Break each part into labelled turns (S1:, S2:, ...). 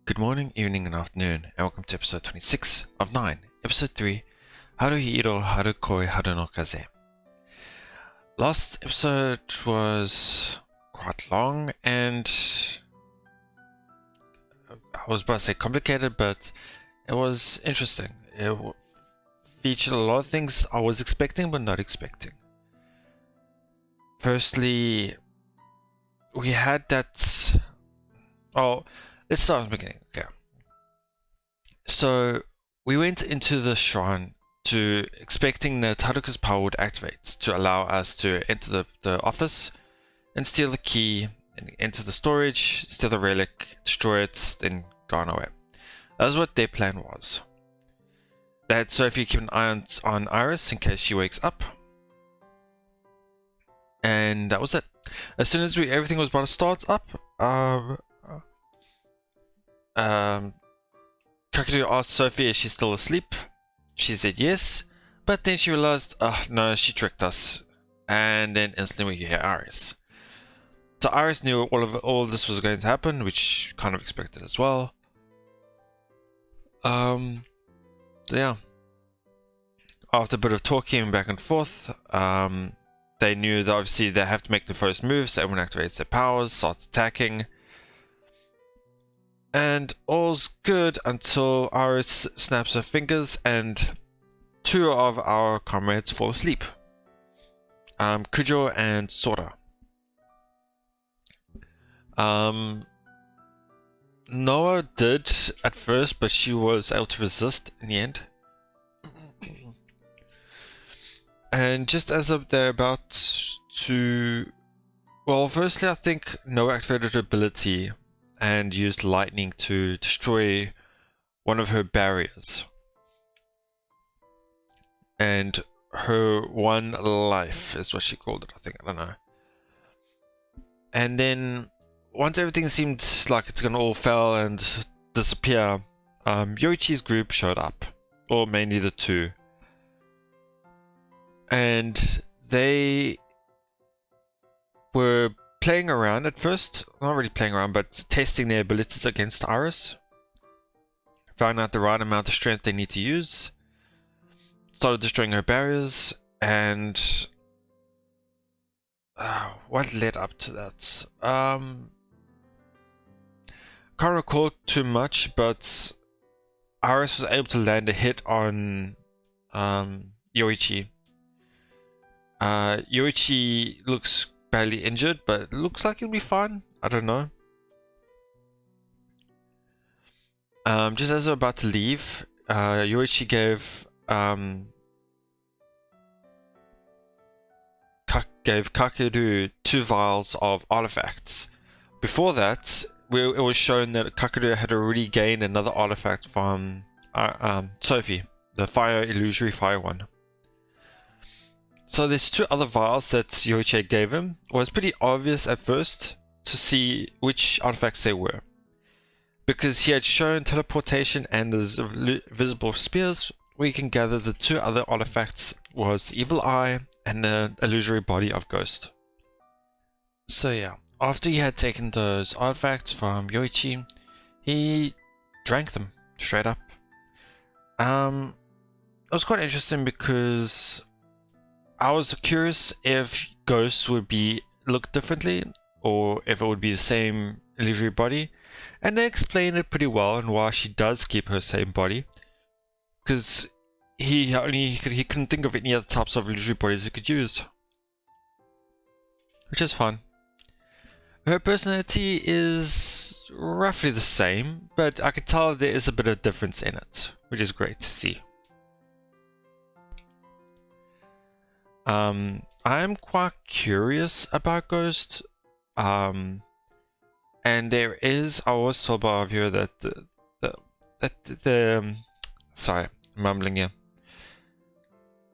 S1: Good morning, evening, and afternoon, and welcome to episode 26 of 9, episode 3, Haruhi Haru Koi Haru no Kaze. Last episode was quite long, and I was about to say complicated, but it was interesting. It featured a lot of things I was expecting, but not expecting. Firstly, we had that... Oh, let's start from the beginning. Okay. So we went into the shrine expecting that Haruka's power would activate to allow us to enter the office and steal the key and enter the storage, steal the relic, destroy it, then go on our way. That was what their plan was. They had Sophie keep an eye on Iris in case she wakes up. And that was it. As soon as everything was about to start up, Kakadu asked Sophie if she's still asleep. She said yes, but then she realized, no, she tricked us. And then instantly we hear Iris. So Iris knew all of this was going to happen, which kind of expected as well. So yeah. After a bit of talking back and forth, they knew that obviously they have to make the first move, so everyone activates their powers, starts attacking. And all's good until Iris snaps her fingers and two of our comrades fall asleep. Kujo and Sora. Noah did at first, but she was able to resist in the end. And just as they're about to... Well, firstly I think Noah activated her ability and used lightning to destroy one of her barriers. And her one life is what she called it, I think. I don't know. And then once everything seemed like it's gonna all fail and disappear, Yoichi's group showed up. Or mainly the two. And they were playing around at first, not really playing around, but testing their abilities against Iris. Found out the right amount of strength they need to use. Started destroying her barriers, and what led up to that? Can't recall too much, but Iris was able to land a hit on Yoichi. Yoichi looks badly injured, but it looks like he'll be fine. I don't know. Just as we're about to leave, Yoichi gave Kakeru 2 vials of artifacts. Before that, it was shown that Kakeru had already gained another artifact from Sophie, the illusory fire one. So there's 2 other vials that Yoichi gave him. It was pretty obvious at first to see which artifacts they were, because he had shown teleportation and the visible spears, where you can gather the 2 other artifacts was the evil eye and the illusory body of Ghost. So yeah, after he had taken those artifacts from Yoichi, he drank them straight up. It was quite interesting because I was curious if Ghost would look differently, or if it would be the same illusory body, and they explained it pretty well and why she does keep her same body, because he couldn't think of any other types of illusory bodies he could use, which is fun. Her personality is roughly the same, but I could tell there is a bit of difference in it, which is great to see. I'm quite curious about Ghost, and there is, I was told by a viewer that sorry, I'm mumbling here.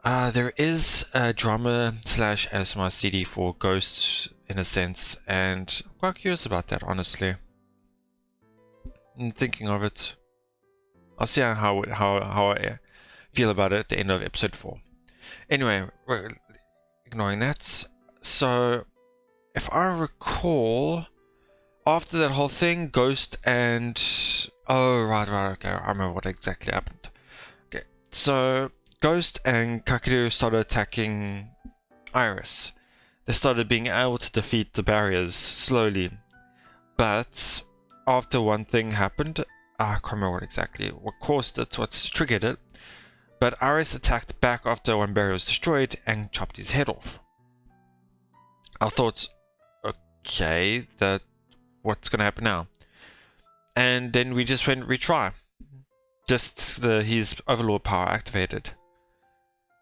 S1: There is a drama / ASMR CD for Ghost in a sense, and I'm quite curious about that, honestly. I'm thinking of it. I'll see how I feel about it at the end of episode 4. Anyway, we're ignoring that. So, if I recall, after that whole thing, Ghost and... Oh, right, okay, I remember what exactly happened. Okay, so Ghost and Kakeru started attacking Iris. They started being able to defeat the barriers slowly. But after one thing happened, I can't remember what caused it, what's triggered it. But Iris attacked back after one barrier was destroyed and chopped his head off. I thought, okay, what's gonna happen now? And then we just went retry. Just his overlord power activated.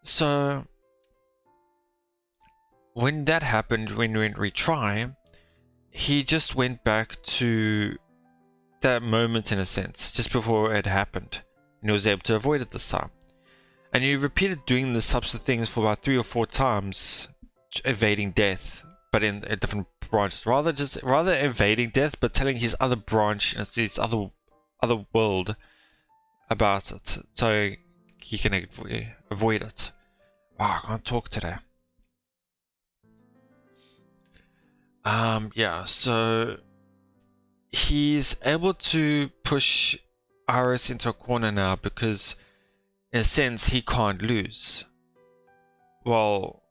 S1: So when that happened, when we went retry, he just went back to that moment in a sense, just before it happened. And he was able to avoid it this time. And he repeated doing the types of things for about 3 or 4 times, evading death, but in a different branch. Rather evading death, but telling his other branch, his other world about it, so he can avoid it. Wow, I can't talk today. Yeah, so he's able to push Iris into a corner now because, in a sense, he can't lose. Well,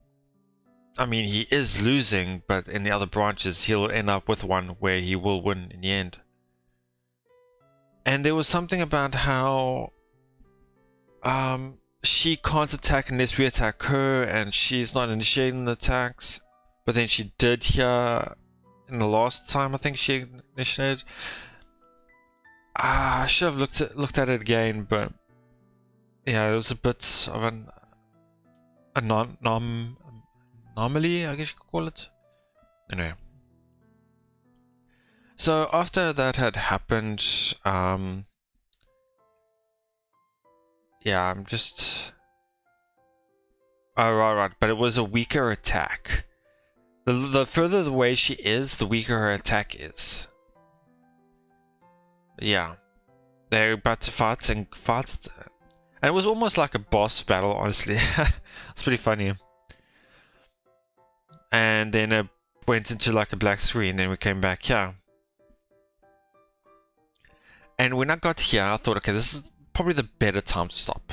S1: I mean, he is losing, but in the other branches, he'll end up with one where he will win in the end. And there was something about how she can't attack unless we attack her, and she's not initiating the attacks. But then she did here in the last time, I think she initiated. I should have looked at it again, but yeah, it was a bit of an anomaly, I guess you could call it. Anyway. So after that had happened, yeah, I'm just... Oh, right, but it was a weaker attack. The further away she is, the weaker her attack is. Yeah. They're about to fight. And it was almost like a boss battle, honestly. It's pretty funny. And then it went into like a black screen and we came back here. And when I got here, I thought, okay, this is probably the better time to stop.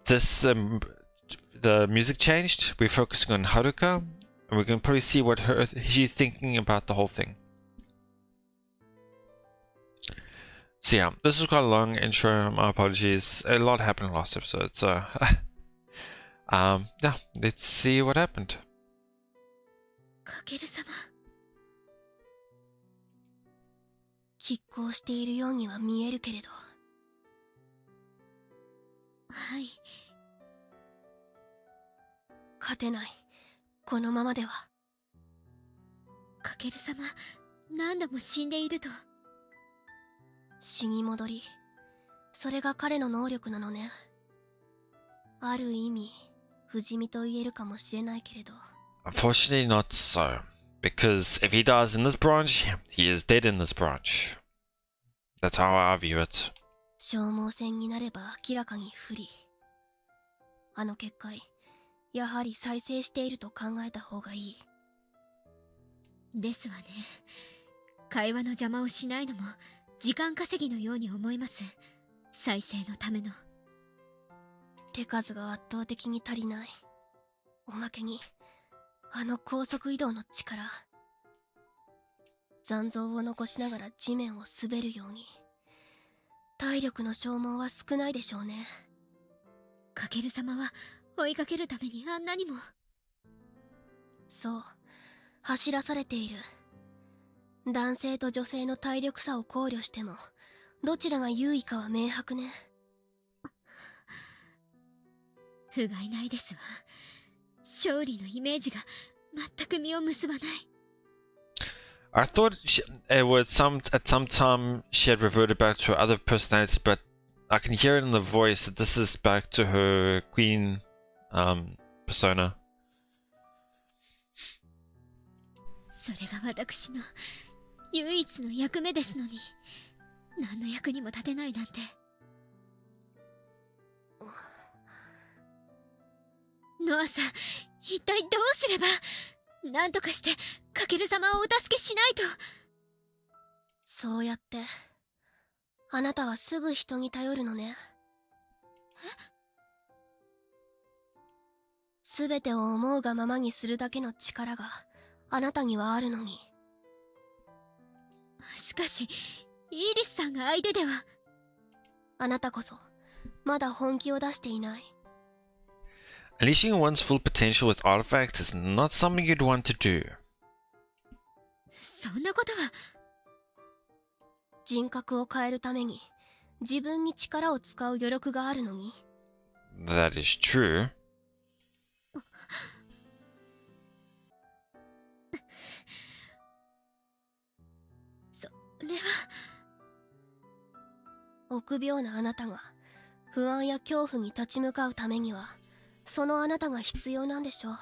S1: The music changed. We're focusing on Haruka, and we can probably see what she's thinking about the whole thing. So yeah, this is quite a long intro. My apologies. A lot happened last episode, so yeah, let's see what happened.
S2: Kakeru-sama. 拮抗しているようには見えるけれど。はい。勝てない。このままでは。Kakeru-sama、何度も死んでいると。死に戻り。それが彼の能力なのね。ある意味、不死身と言えるかもしれないけれど。
S1: Unfortunately not so. Because if he dies in this branch, he is dead in this branch. That's how I view it.
S2: 消耗戦になれば明らかに不利。あの結界、やはり再生していると考えた方がいい。ですわね。会話の邪魔をしないのも時間稼ぎのように思います。再生のための。手数が圧倒的に足りない。おまけに、あの高速移動の力。残像を残しながら地面を滑るように。体力の消耗は少ないでしょうね。Kakeru様は追いかけるためにあんなにも。そう、走らされている。男性と女性の体力差を考慮しても、どちらが優位かは明白ね。不甲斐ないですわ。勝利のイメージが全く実を結ばない。
S1: I thought at some time she had reverted back to her other personality, but I can hear it in the voice that this is back to her queen persona.
S2: それが私の唯一の役目ですのに、何の役にも立てないなんて。ノアさん、一体どうすれば。なんとかしてKakeru様をお助けしないと。そうやってあなたはすぐ人に頼るのね。すべてを思うがままにするだけの力があなたにはあるのに。しかしイーリスさんが相手では。あなたこそまだ本気を出していない。
S1: Unleashing one's full potential with artifacts is not something you'd want to do.
S2: そんなことは。人格を変えるために自分に力を使う余力があるのに。
S1: That is true.
S2: それは。臆病なあなたが不安や恐怖に立ち向かうためにはそのあなたが必要なんでしょう。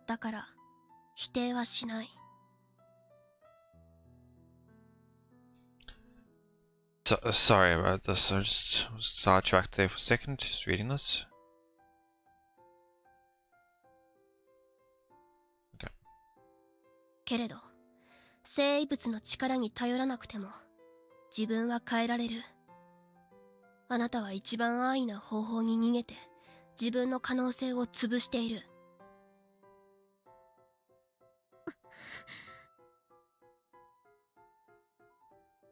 S2: だから否定はしない。
S1: Sorry about this. I just was sidetracked there for a second, just reading this. Okay.
S2: けれど生物の力に頼らなくても自分は変えられる。あなたは一番安易な方法に逃げて自分の可能性を潰している。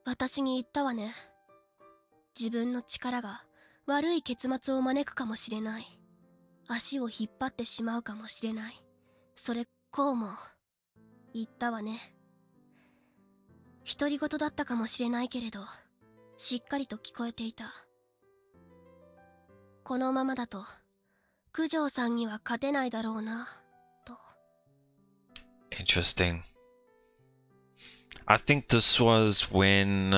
S2: 私に言ったわね。自分の力が悪い結末を招くかもしれない。足を引っ張ってしまうかもしれない。それこうも言ったわね。独り言だったかもしれないけれどしっかりと聞こえていた。このままだと九条さんには勝てないだろうなと。
S1: Interesting. I think this was when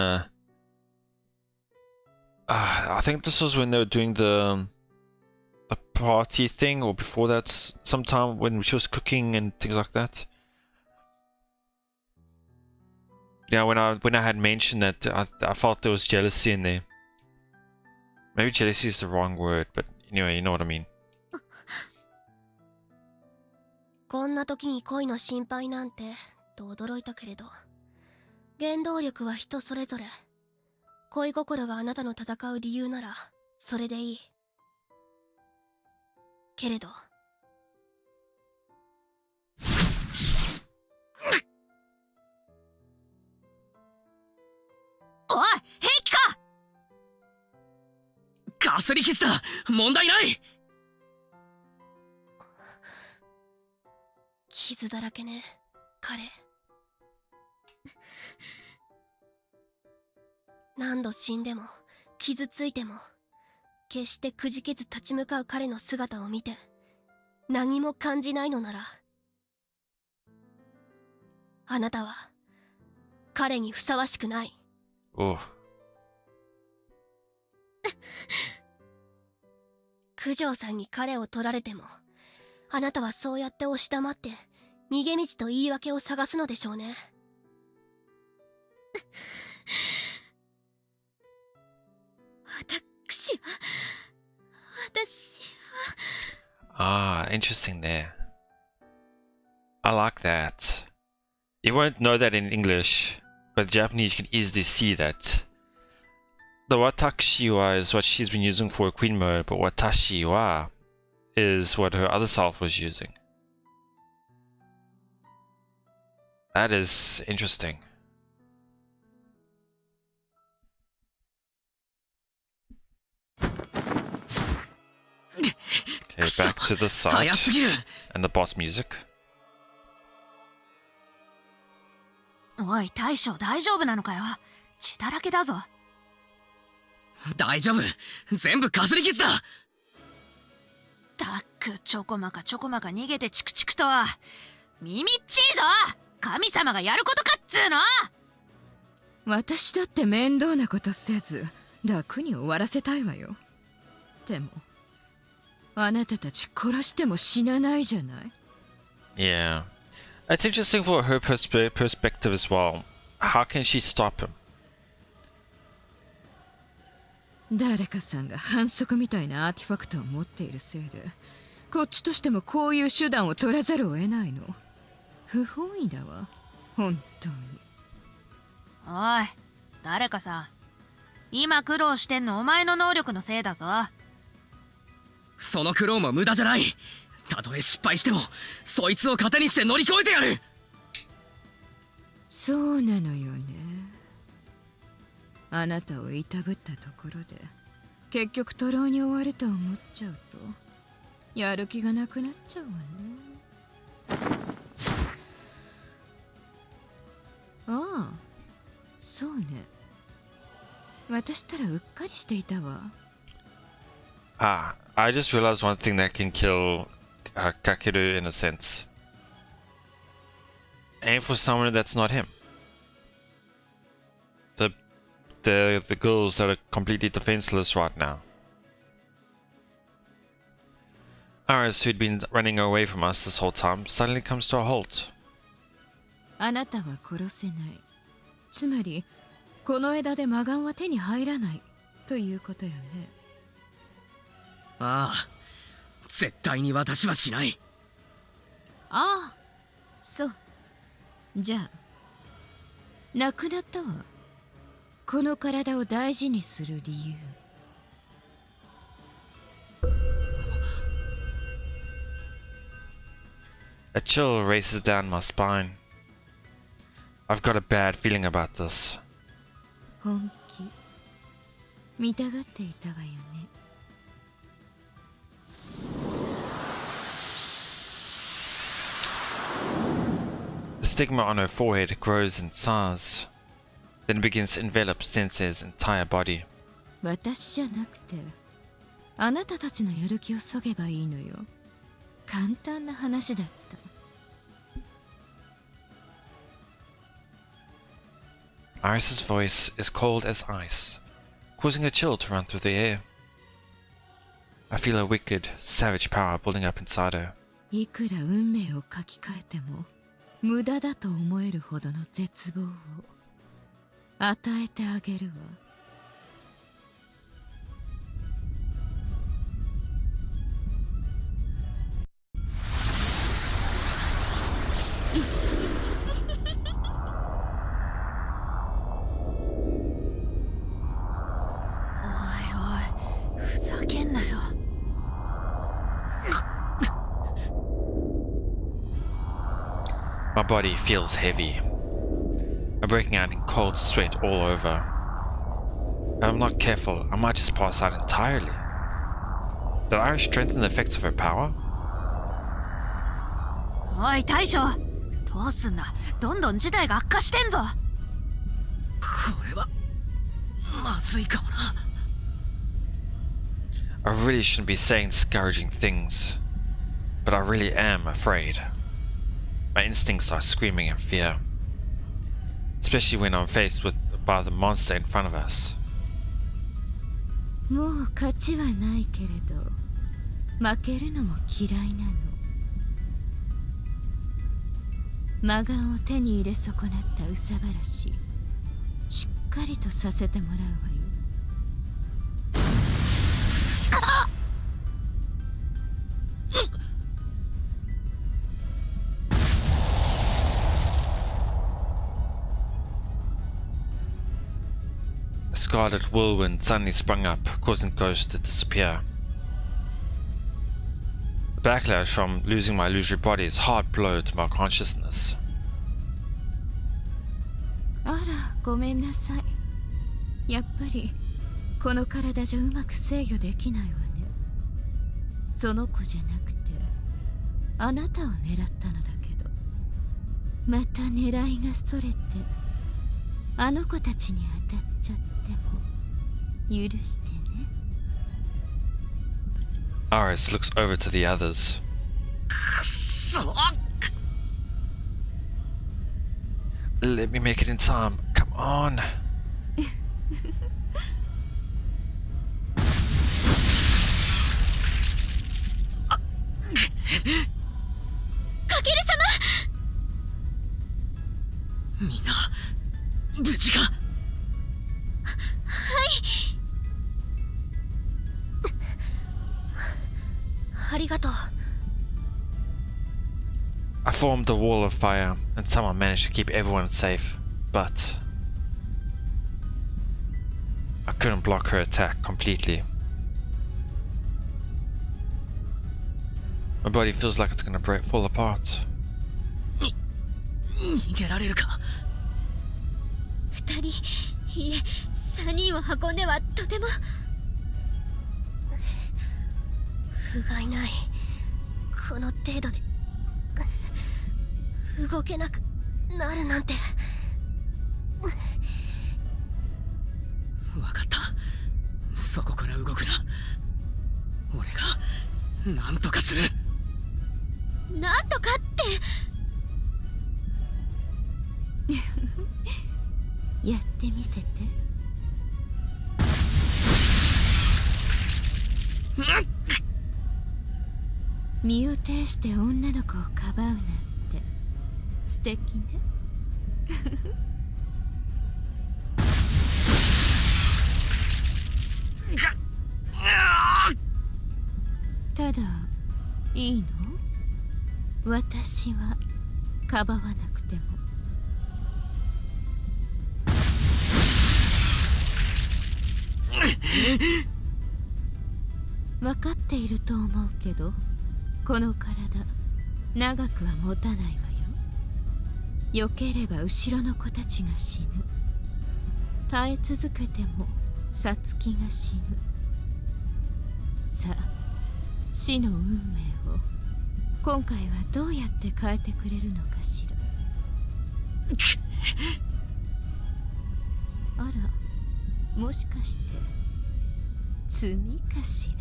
S1: I think this was when they were doing the party thing, or before that, sometime when she was cooking and things like that. Yeah, when I had mentioned that, I felt there was jealousy in there. Maybe jealousy is the wrong word, but anyway, you know what I mean.
S2: こんな時に恋の心配なんてと驚いたけれど、原動力は人それぞれ。恋心があなたの戦う理由ならそれでいい。けれど
S3: おい、平気か。かすり傷だ、問題ない。
S2: 傷だらけね、彼。何度死んでも傷ついても決してくじけず立ち向かう彼の姿を見て何も感じないのなら、あなたは彼にふさわしくない。
S1: Oh.
S2: 九条さんに彼を取られてもあなたはそうやって押し黙って逃げ道と言い訳を探すのでしょうね。私は
S1: Ah, interesting there. I like that. You won't know that in English, but Japanese you can easily see that. The watashi wa is what she's been using for queen mode, but watashi wa is what her other self was using. That is interesting. Okay, back to the site and the boss music.
S3: おい、大将大丈夫なのかよ。血だらけだぞ。大丈夫、全部かすり傷だ。たく、ちょこまか逃げてチクチクとは耳っちいぞ。神様がやることかっつーの。
S4: 私だって面倒なことせず楽に終わらせたいわよ。でもあなたたち殺しても死なないじゃない。
S1: Yeah. It's interesting for her perspective as well. How can she stop him?
S4: 誰かさんが反則みたいなアーティファクトを持っているせいでこっちとしてもこういう手段を取らざるを得ないの。不本意だわ本当に。
S3: おい、誰かさん。今苦労してんのお前の能力のせいだぞ。
S5: その苦労も無駄じゃない。たとえ失敗してもそいつを糧にして乗り越えてやる。
S4: そうなのよね。あなたをいたぶったところで結局徒労に終わると思っちゃうとやる気がなくなっちゃうわね。ああ、そうね。私ったらうっかりしていたわ。
S1: Ah, I just realized one thing that can kill Kakeru in a sense. Aim for someone that's not him. The girls that are completely defenseless right now. Aris, who'd been running away from us this whole time, suddenly comes to a halt.
S4: あなたは殺せない。つまりこの枝で魔眼は手に入らないということよね。
S5: ああ、絶対に私はしない。
S4: ああ、そう。じゃあ亡くなったわ。この体を大事にする理由。
S1: A chill races down my spine. I've got a bad feeling about this.
S4: 本気見たがっていたわよね。
S1: The stigma on her forehead grows in size, then begins to envelop Sensei's entire body.
S4: 私じゃなくてあなたたちのやる気をそげばいいのよ。簡単な話だった。
S1: Iris's voice is cold as ice, causing a chill to run through the air. I feel a wicked, savage power building up inside her.
S4: いくら運命を書き換えても無駄だと思えるほどの絶望を与えてあげるわ。
S3: おいおい、ふざけんなよ。
S1: My body feels heavy. I'm breaking out in cold sweat all over. If I'm not careful, I might just pass out entirely. Did Iris strengthen the effects of her power?
S3: おい大将、どうすんだ。どんどん事態が悪化してんぞ。
S5: これはまずいかもな。
S1: I really shouldn't be saying discouraging things, but I really am afraid. My instincts are screaming in fear, especially when I'm faced by the monster in front of us.
S4: もう勝ちはないけれど負けるのも嫌いなの。魔眼を手に入れ損なった憂さ晴らし、しっかりとさせてもらうわよ。
S1: A scarlet whirlwind suddenly sprung up, causing Ghost to disappear. The backlash from losing my illusory body is a hard blow to my consciousness.
S4: あら、ごめんなさい。やっぱりこの体じゃうまく制御できないわね。その子じゃなくてあなたを狙ったのだけど、また狙いがそれてあの子たちに当たっちゃっても許してね。
S1: Iris looks over to the others.
S5: くっそ。
S1: Let me make it in time. Come on.
S2: かける様。
S5: みんな無事か。
S2: はい。ありがとう。
S1: I formed a wall of fire and somehow managed to keep everyone safe, but I couldn't block her attack completely. My body feels like it's gonna fall apart.
S5: 逃げられるか。
S2: 2人、いえ3人を運んではとても不甲斐ない。この程度で動けなくなるなんて。
S5: 分かった。そこから動くな。俺がなんとかする。
S2: なんとかって
S4: やってみせて。身を挺して女の子をかばうなんて素敵ね。ただいいの？私はかばわなくても。分かっていると思うけど、この体長くは持たないわよ。避ければ後ろの子たちが死ぬ。耐え続けてもサツキが死ぬ。さあ、死の運命を今回はどうやって変えてくれるのかしら。あら、もしかして罪かしら。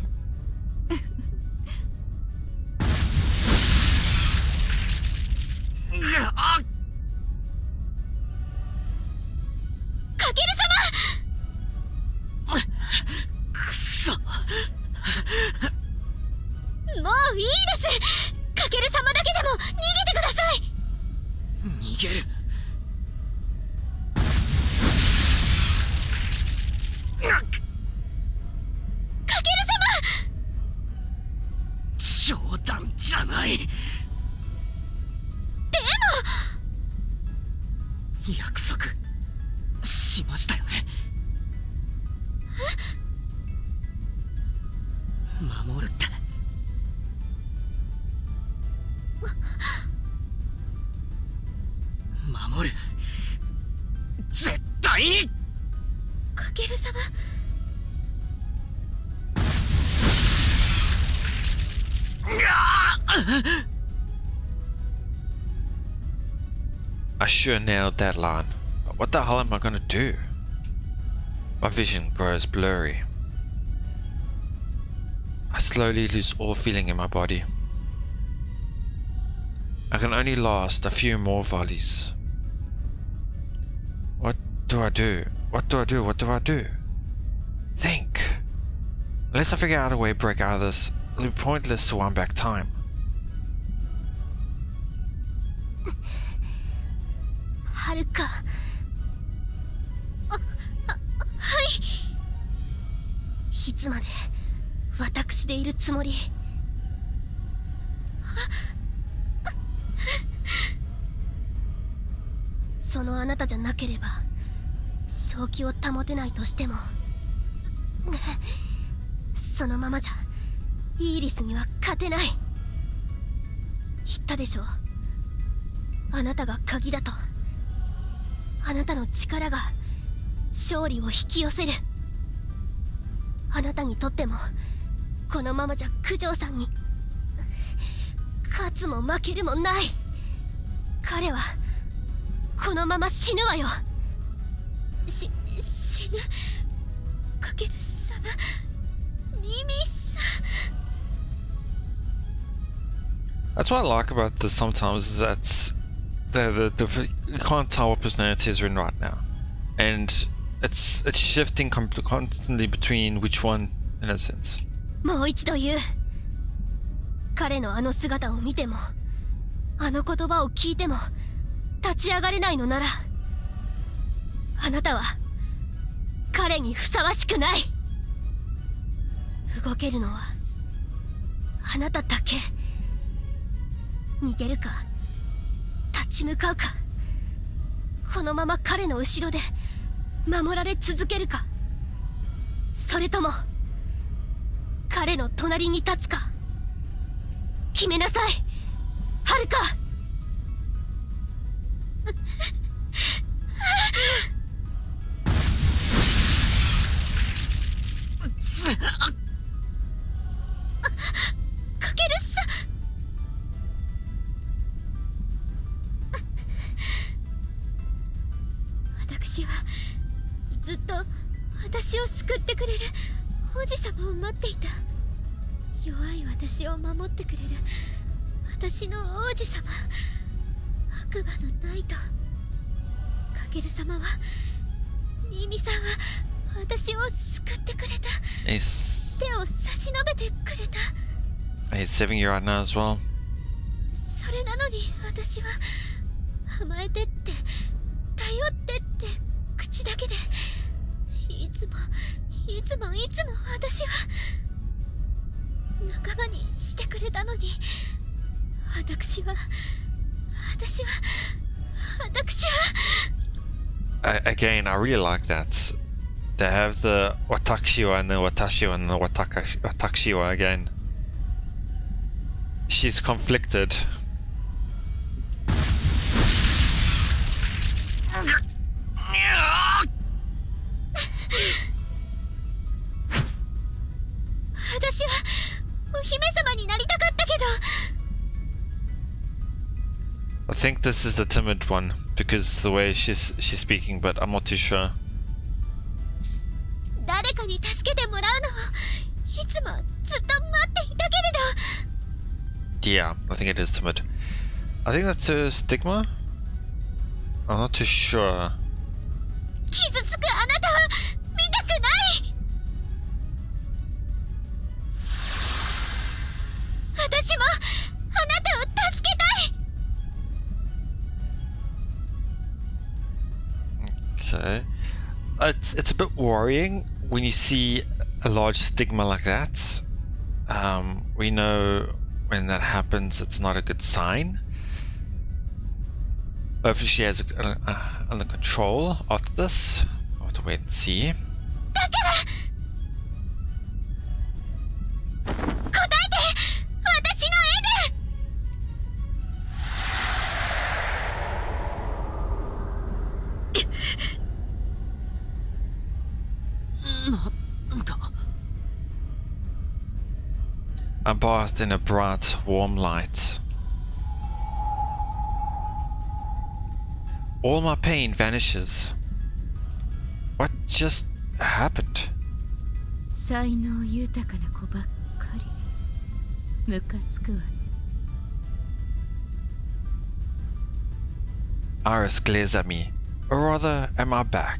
S2: カケル様！
S5: くそ。
S2: もういいです。カケル様だけでも逃げてください。
S5: 逃げる。
S2: カケル様！
S5: 冗談じゃない。
S2: でも
S5: 約束しましたよね。守るって。守る。絶対に。
S2: カケル様。
S1: I sure nailed that line, but what the hell am I gonna do? My vision grows blurry. I slowly lose all feeling in my body. I can only last a few more volleys. What do I do? What do I do? What do I do? Think! Unless I figure out a way to break out of this, it'll be pointless to wind back time.
S2: はるか。はいいつまで私でいるつもり。そのあなたじゃなければ正気を保てないとしても、そのままじゃイーリスには勝てない。言ったでしょ、あなたが鍵だと。あなたの力が勝利を引き寄せる。あなたにとってもこのままじゃ九条さんに勝つも負けるもない。彼はこのまま死ぬわよ。死ぬ。かける様、ミミさん。
S1: That's what I like about this sometimes, is that you can't tell what personality is in right now, and it's shifting constantly between which one, in a sense.
S2: もう一度言う。彼のあの姿を見ても、あの言葉を聞いても立ち上がれないのなら、あなたは彼にふさわしくない。動けるのはあなただけ。逃げるか立ち向かうか、このまま彼の後ろで守られ続けるか。それとも彼の隣に立つか決めなさい、はるか。かけるさ。私はずっと私を救ってくれる王子様を待っていた。弱い私を守ってくれる私の王子様、悪魔のナイト。かける様は、新見さんは私を救ってくれた。
S1: He's
S2: 手を差し伸べてくれた。
S1: he's saving you right now as well.
S2: それなのに私は甘えてって頼ってって口だけでいつも私は仲間にしてくれたのに、私は
S1: Again, I really like that. They have the Watakshiwa and the Watashiwa and the Watakshiwa again. She's conflicted. I think this is the timid one because the way she's speaking, but I'm not too sure.
S2: 誰かに助けてもらうのをいつもずっと待っていたけれど。
S1: Yeah, I think it is timid. I think that's a stigma? I'm not too sure.
S2: 傷つくあなたは見たくない。私もあなたを助けたい。
S1: Okay. It's a bit worrying when you see a large stigma like that. We know when that happens, it's not a good sign. Hopefully she has it under control after this. I'll have to wait and see.
S2: だから答えて、私の絵で。
S1: I'm bathed in a bright, warm light. All my pain vanishes. What just happened?
S4: 才能豊かな子ばっかり。ムカつくわね。
S1: Iris glares at me, or rather at my back.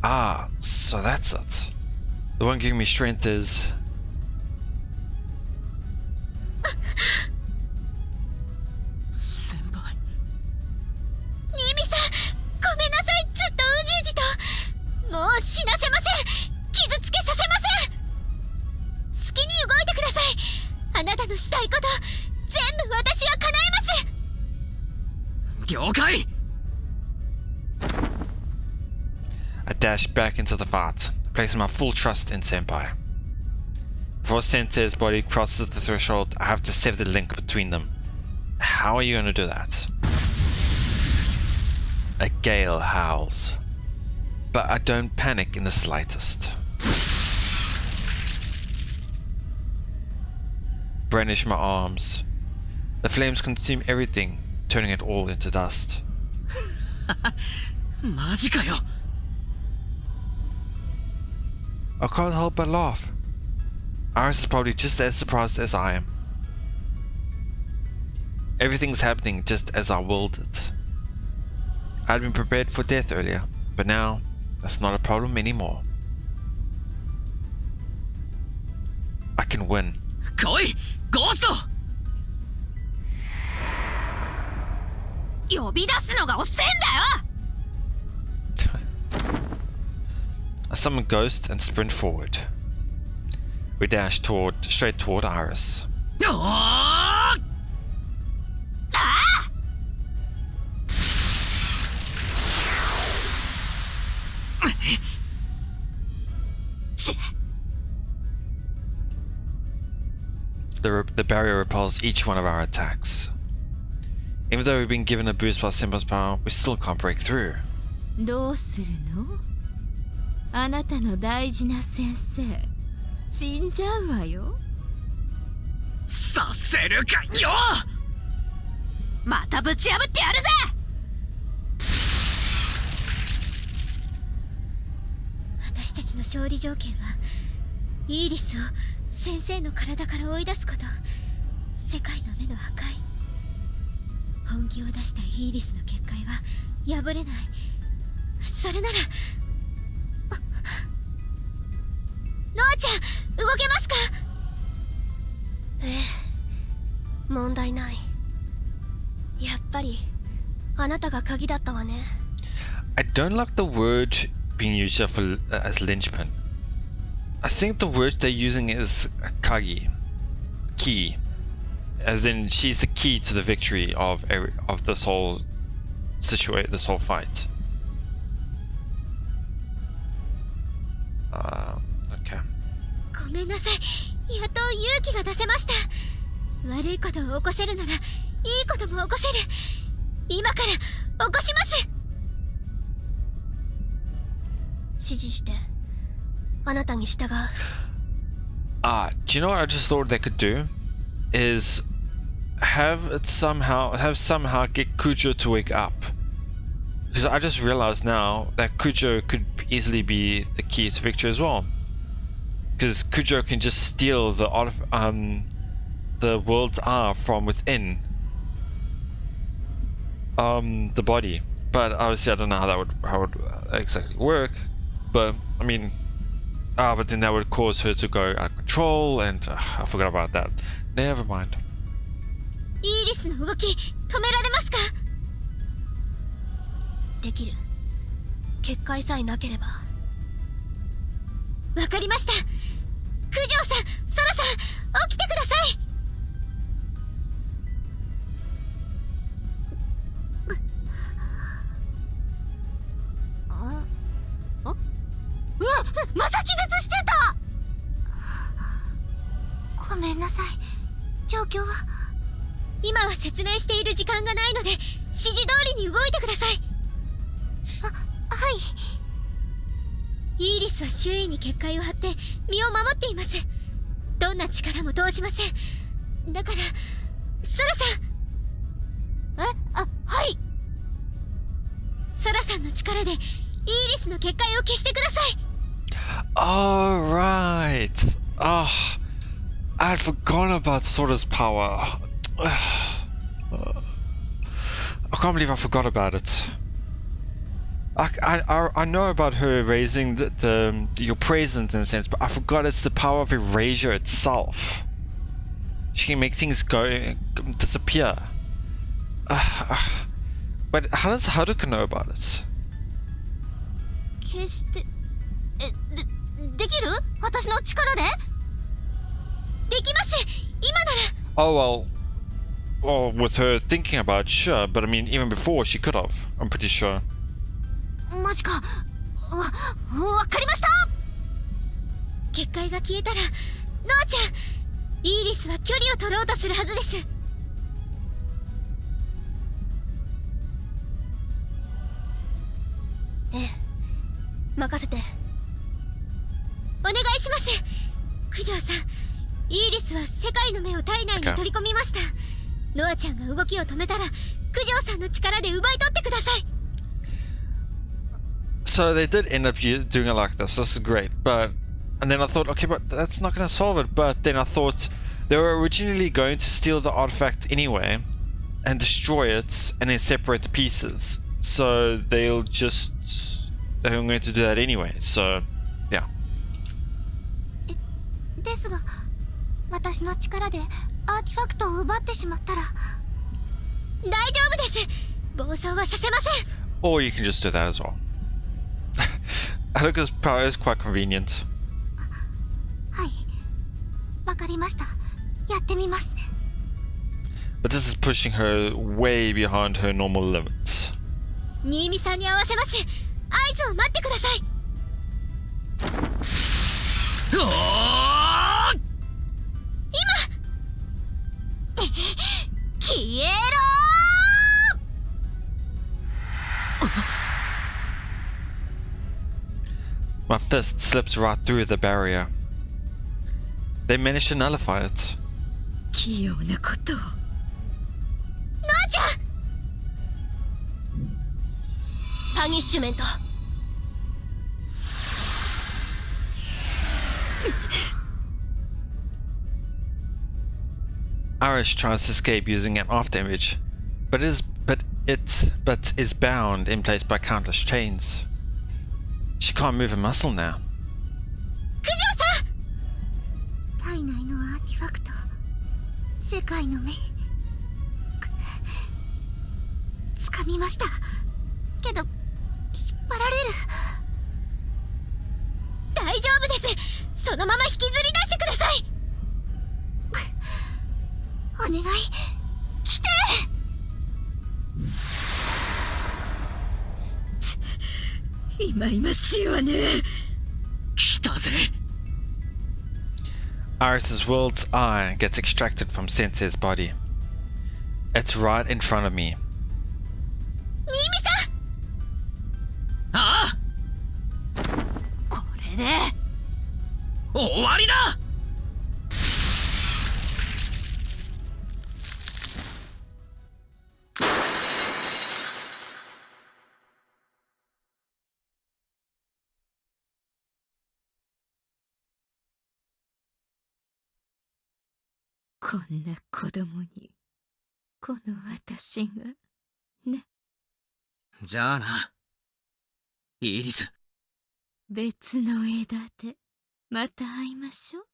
S1: Ah, so that's it. The one giving me strength is...
S5: 先輩。
S2: ニミさん、ごめんなさい。ずっとうじうじと。もう死なせません。傷つけさせません。好きに動いてください。あなたのしたいこと全部私は叶えます。
S5: 了解。
S1: I dash back into the fight, placing my full trust in Senpai. Before Sensei's body crosses the threshold, I have to sever the link between them. How are you going to do that? A gale howls, but I don't panic in the slightest. Brandish my arms. The flames consume everything, turning it all into dust.
S5: マジかよ。
S1: I can't help but laugh. Iris is probably just as surprised as I am. Everything's happening just as I willed it. I'd been prepared for death earlier, but now that's not a problem anymore. I can win.
S5: 来い、ゴースト。
S3: 呼び出すのが遅えんだよ。
S1: I summon Ghost and sprint forward. We dash straight toward Iris.
S5: おー。
S3: し。
S1: The barrier repels each one of our attacks. Even though we've been given a boost by Simba's power, we still can't break through.
S4: どうするの？あなたの大事な先生死んじゃうわよ。
S5: させるかよ。
S3: またぶち破ってやるぜ。
S2: 私たちの勝利条件はイーリスを先生の体から追い出すこと。世界の目の破壊。本気を出したイーリスの結界は破れない。それならノアちゃん動けますか？ええ、問題ない。やっぱりあなたが鍵だったわね。
S1: I don't like the word being used here as linchpin. I think the word they're using is kagi, key, as in she's the key to the victory of this whole situation, this whole fight. Okay.
S2: ごめんなさい。やっと勇気が出せました。悪いことを起こせるならいいことも起こせる。今から起こします。指示してあなたに従う。
S1: Do you know what I just thought they could do? Is have somehow get Kujo to wake up. Because I just realized now that Kujo could easily be the key to victory as well. Because Kujo can just steal the world's eye from within the body. But obviously I don't know how that would exactly work. But I mean, but then that would cause her to go out of control, and I forgot about that. Never mind.
S2: イーリスの動き止められますか？できる。結界さえなければ。わかりました。九条さん、ソラさん、起きてください。
S3: うわ、また気絶してた。ごめんなさい。状況は？
S2: 今は説明している時間がないので指示通りに動いてください。
S3: はい。
S2: イーリスは周囲に結界を張って身を守っています。どんな力も通しません。だからソラさん。
S3: はい。
S2: ソラさんの力でイーリスの結界を消してください。
S1: All right. I had forgotten about Sora's power. I can't believe I forgot about it. I know about her raising your presence in a sense, but I forgot it's the power of erasure itself. She can make things disappear. But how does Haruka know about it?
S3: 消して、できる？私の力で？
S2: できます。今なら。
S1: Oh well, with her thinking about it, sure, but I mean, even before she could have. I'm pretty sure.
S3: マジか。わかりました。
S2: 結界が消えたら、ノアちゃん、イーリスは距離を取ろうとするはずです。ええ、任せて。お願いします。九条さん、イーリスは世界の目を体内に取り込みました。ノアちゃんが動きを止めたら、九条さんの力で奪い取ってください。
S1: So they did end up doing it like this. This is great, and then I thought, okay, but that's not going to solve it. But then I thought they were originally going to steal the artifact anyway, and destroy it, and then separate the pieces. So they're going to do that anyway. So, yeah.
S3: ですが、私の力でアーティファクトを奪ってしまったら。
S2: 大丈夫です。暴走はさせません。
S1: Or you can just do that as well. Haruka's power is quite convenient.
S3: はい、わかりました。やってみます。
S1: But this is pushing her way behind her normal limits.
S2: 新見さんに合わせます。合図を待ってください。
S5: おー
S2: 消えろ
S1: My fist slips right through the barrier. They manage to nullify it.
S4: 器用なことを。
S2: なあちゃんパニッシュメント
S1: Irish tries to escape using an afterimage, but is bound in place by countless chains. She can't move a muscle now.
S2: 九条さん体内のアーティファクト世界の目掴みましたけど引っ張られる大丈夫ですそのまま引きずり出してくださいお願い来て
S4: いまいましいわね。
S5: 来たぜ。
S1: Iris's world's eye gets extracted from Sensei's body. It's right in front of me.
S2: 新見さん
S5: ああ、
S3: これで
S5: 終わりだ。
S4: こんな子供にこの私がね。
S5: じゃあな、イリス。
S4: 別の枝でまた会いましょう。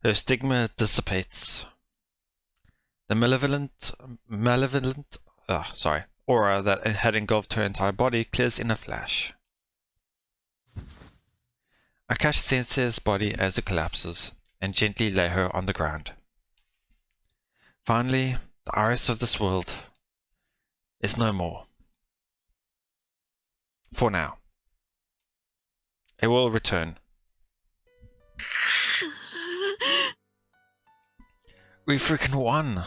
S1: Her stigma dissipates. The malevolent aura that had engulfed her entire body clears in a flash. I catch Sensei's body as it collapses and gently lay her on the ground. Finally, the Iris of this world is no more. For now. It will return. We freaking won!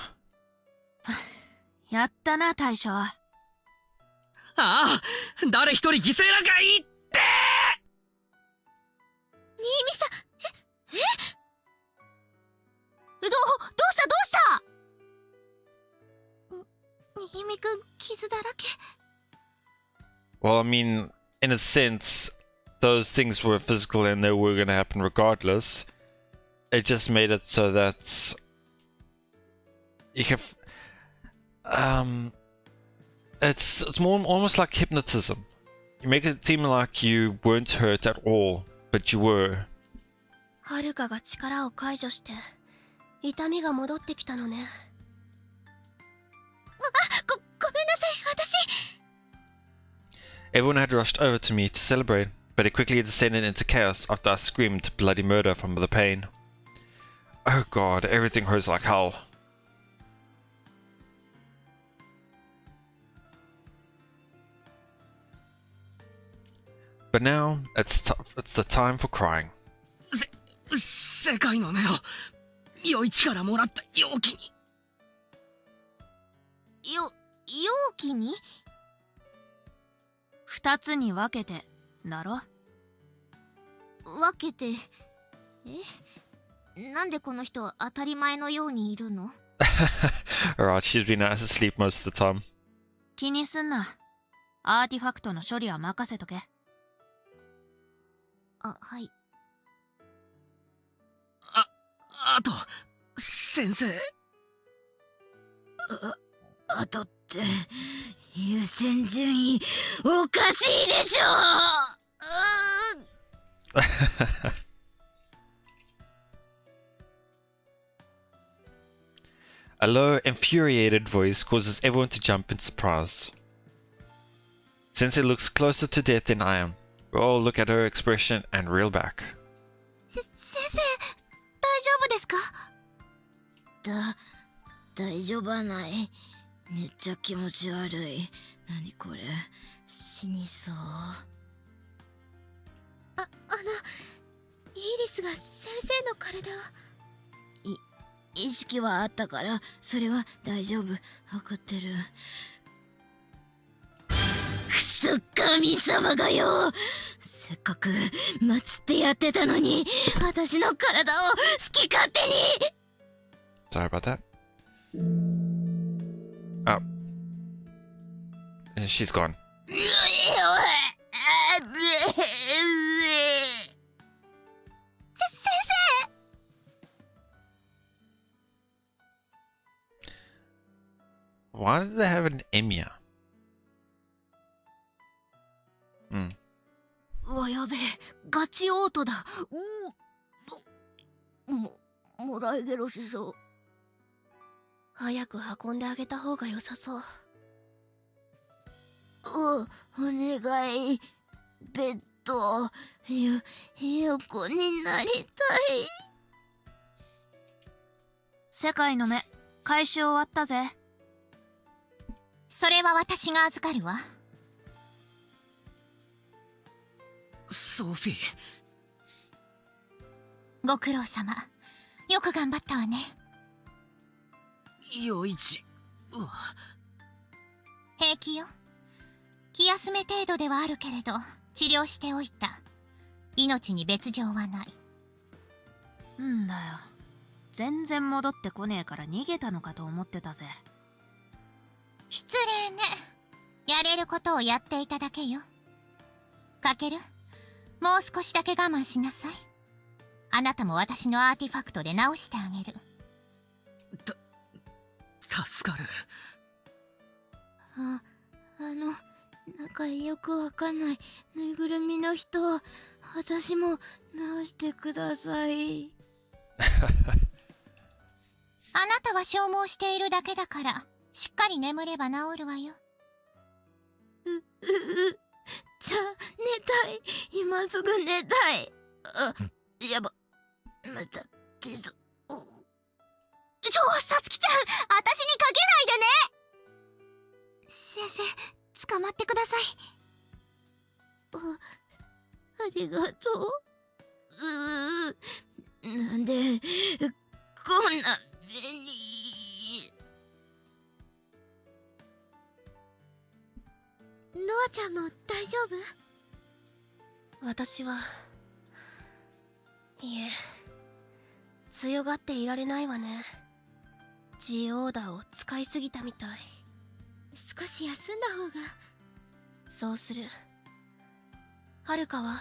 S3: やったな大将。
S5: ああ、誰一人犠牲なんかいいって。
S2: 新見さんどうした新見くん傷だらけ
S1: Well, I mean, in a sense, those things were physical and they were going to happen regardless. It just made it so that you can, it's more almost like hypnotism. You make it seem like you weren't hurt at all, but you were.
S2: はるかが力を解除して痛みが戻ってきたのね。ごめんなさい、私。
S1: Everyone had rushed over to me to celebrate, but it quickly descended into chaos after I screamed bloody murder from the pain. Oh god, everything hurts like hell. But now, it's the time for crying.
S5: 世界の目を余一からもらった容器に。
S2: 容器に
S3: 二つに分けてだろ。
S2: 分けてなんでこの人当たり前のようにいるの
S1: Alright, she's been nice to sleep most of the time.
S3: 気にすんな。アーティファクトの処理は任せとけ。
S2: はい。
S5: あと、先生。
S4: あとって優先順位おかしいでしょ。
S1: A low, infuriated voice causes everyone to jump in surprise. Sensei looks closer to death than I am. We all look at her expression and reel back.
S2: 先生、大丈夫ですか大丈夫はない。めっちゃ気持ち悪い。何これ、死にそう。イリスが先生の体を。意識はあったから、それは大丈夫。分かってる。クソ神様がよ、せっかく祀ってやってたのに、私の体を好き勝手に。
S1: Sorry about that. Oh. She's gone.
S2: 先生。
S1: Why did they have an Emiya?
S2: うわ、やべえ、ガチオートだ。もらいゲロしそう。早く運んであげた方が良さそう。お願い。ベッド、横になりたい。
S3: 世界の目、回収終わったぜ。
S2: それは私が預かるわ。
S5: ソフィー。
S2: ご苦労様。よく頑張ったわね。
S5: 陽一は。
S2: 平気よ。気休め程度ではあるけれど、治療しておいた。命に別状はない。
S3: んだよ。全然戻ってこねえから逃げたのかと思ってたぜ。
S2: 失礼ね。やれることをやっていただけよ。かける、もう少しだけ我慢しなさい。あなたも私のアーティファクトで直してあげる。
S5: 助かる。
S2: なんかよくわかんないぬいぐるみの人、私も直してください。あなたは消耗しているだけだから、しっかり眠れば治るわよ。じゃあ寝たい。今すぐ寝たい。やば、また手相。さつきちゃん、私にかけないでね。先生、捕まってください。ありがとう。なんでこんな目に。ノアちゃんも大丈夫？私はいえ、強がっていられないわね。Gオーダーを使いすぎたみたい。少し休んだ方が。そうする。はるかは？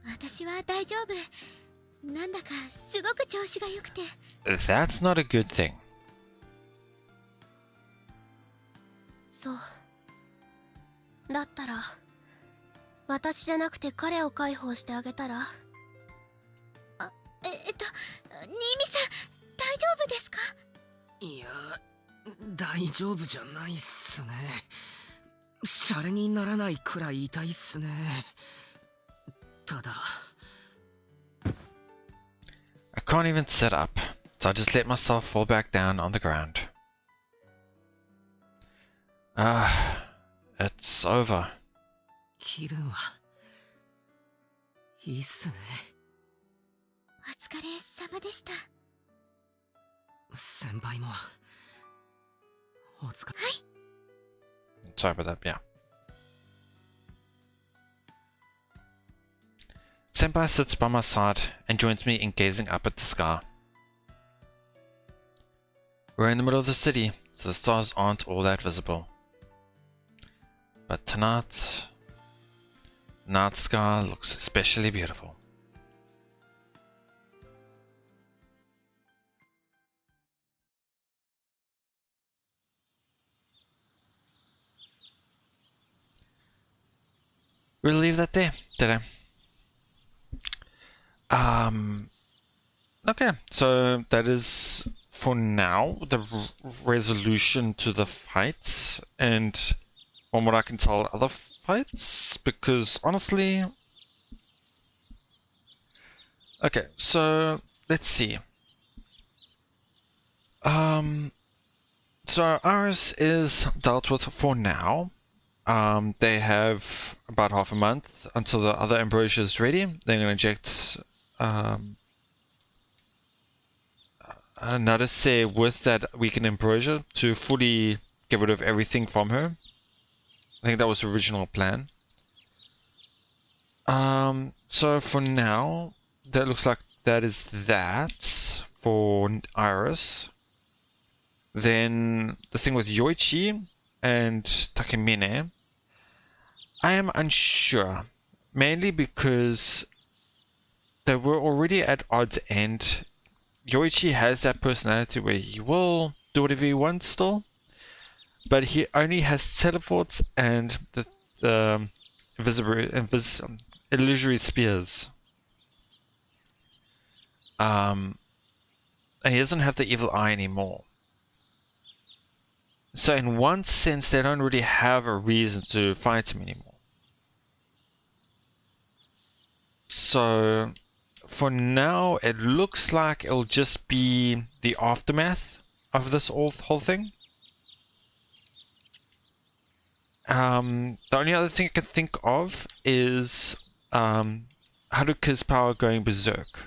S2: 私は大丈夫。なんだかすごく調子が良くて。
S1: That's not a good thing.
S2: そう。だったら、私じゃなくて彼を解放してあげたら？新見さん、大丈夫ですか？
S5: いや、大丈夫じゃないっすね。シャレにならないくらい痛いっすね。ただ
S1: I can't even sit up, so I just let myself fall back down on the ground. It's over.
S5: 気分はいいっすね。
S2: お疲れ様でした。
S5: 先輩もお疲れ。
S2: はい。
S1: Sorry about that, yeah. Senpai sits by my side and joins me in gazing up at the sky. We're in the middle of the city, so the stars aren't all that visible. But tonight, the night sky looks especially beautiful. We'll leave that there today. Okay, so that is for now the resolution to the fights, and from what I can tell, other fights, because honestly, okay, so let's see. So Iris is dealt with for now. They have about half a month until the other ambrosia is ready. They're going to inject another say with that weakened ambrosia to fully get rid of everything from her. I think that was the original plan. So for now, that looks like that is that for Iris. Then the thing with Yoichi and Takemine, I am unsure, mainly because they were already at odds end. Yoichi has that personality where he will do whatever he wants still, but he only has teleports and the illusory spears. And he doesn't have the evil eye anymore. So in one sense, they don't really have a reason to fight him anymore. So for now, it looks like it'll just be the aftermath of this whole thing. The only other thing I can think of is Haruka's power going berserk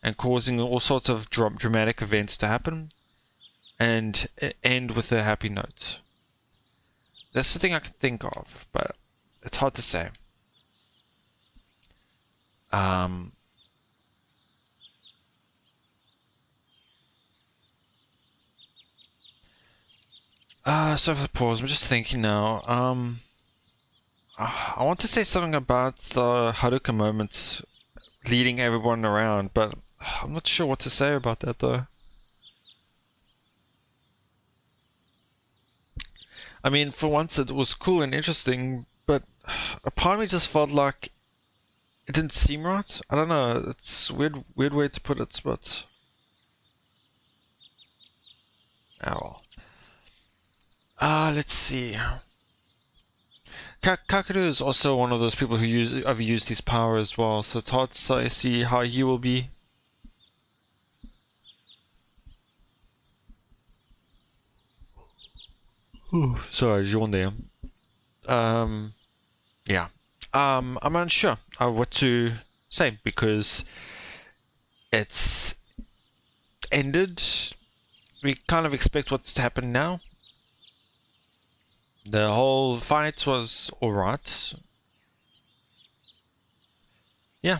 S1: and causing all sorts of dramatic events to happen and end with a happy note. That's the thing I can think of, but it's hard to say. So for the pause, I'm just thinking now. I want to say something about the Haruka moments leading everyone around, but I'm not sure what to say about that though. I mean, for once it was cool and interesting, but a part of me just felt like it didn't seem right. I don't know, it's a weird way to put it, but oh well. Let's see. Kakeru is also one of those people who overuse his power as well, so it's hard to see how he will be. Ooh, sorry, yawn there. Yeah. I'm unsure of what to say because it's ended. We kind of expect what's to happen now. The whole fight was alright. Yeah.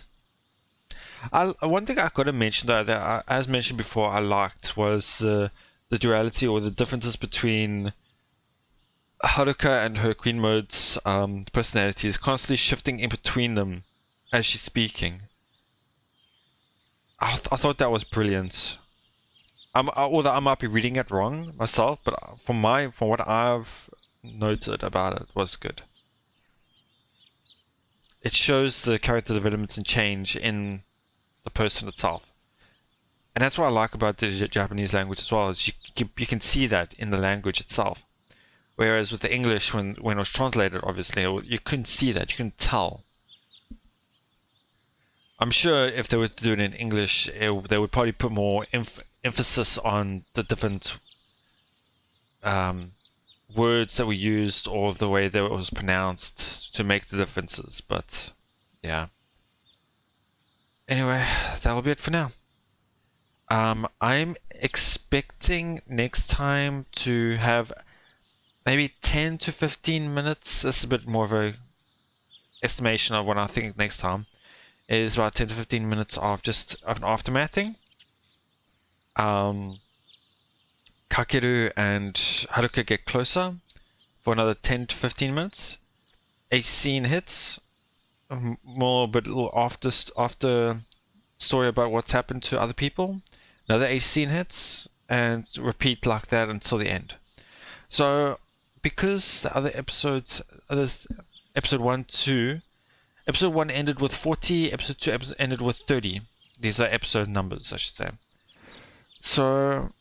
S1: One thing I could have mentioned though that as mentioned before I liked was the duality or the differences between Haruka and her Queen Mode's personality is constantly shifting in between them as she's speaking. I thought that was brilliant. Although I might be reading it wrong myself, but from what I've noted about it was good. It shows the character development and change in the person itself. And that's what I like about the Japanese language as well, is you can see that in the language itself. Whereas with the English, when it was translated, obviously, you couldn't see that, you couldn't tell. I'm sure if they were to do it in English, they would probably put more emphasis on the different words that were used or the way that it was pronounced to make the differences, but yeah. Anyway, that will be it for now. I'm expecting next time to have maybe 10 to 15 minutes. This is a bit more of a estimation of what I think next time. Is about 10 to 15 minutes of just an aftermathing. Kakeru and Haruka get closer for another 10 to 15 minutes. A scene hits, more but a little after story about what's happened to other people. Another A scene hits, and repeat like that until the end. So because the other episodes, episode 1 ended with 40, episode 2 ended with 30. These are episode numbers, I should say. So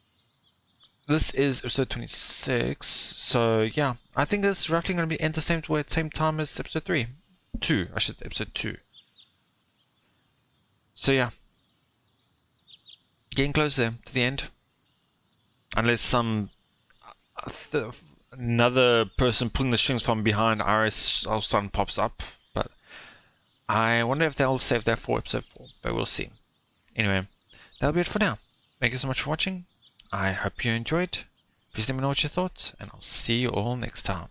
S1: this is episode 26. So yeah, I think this is roughly going to be end the same time as episode 3. 2, I should say, episode 2. So yeah, getting closer to the end. Unless some another person pulling the strings from behind Iris all of a sudden pops up. But I wonder if they'll save that for episode 4, but we'll see. Anyway, that'll be it for now. Thank you so much for watching. I hope you enjoyed. Please let me know what you thought, and I'll see you all next time.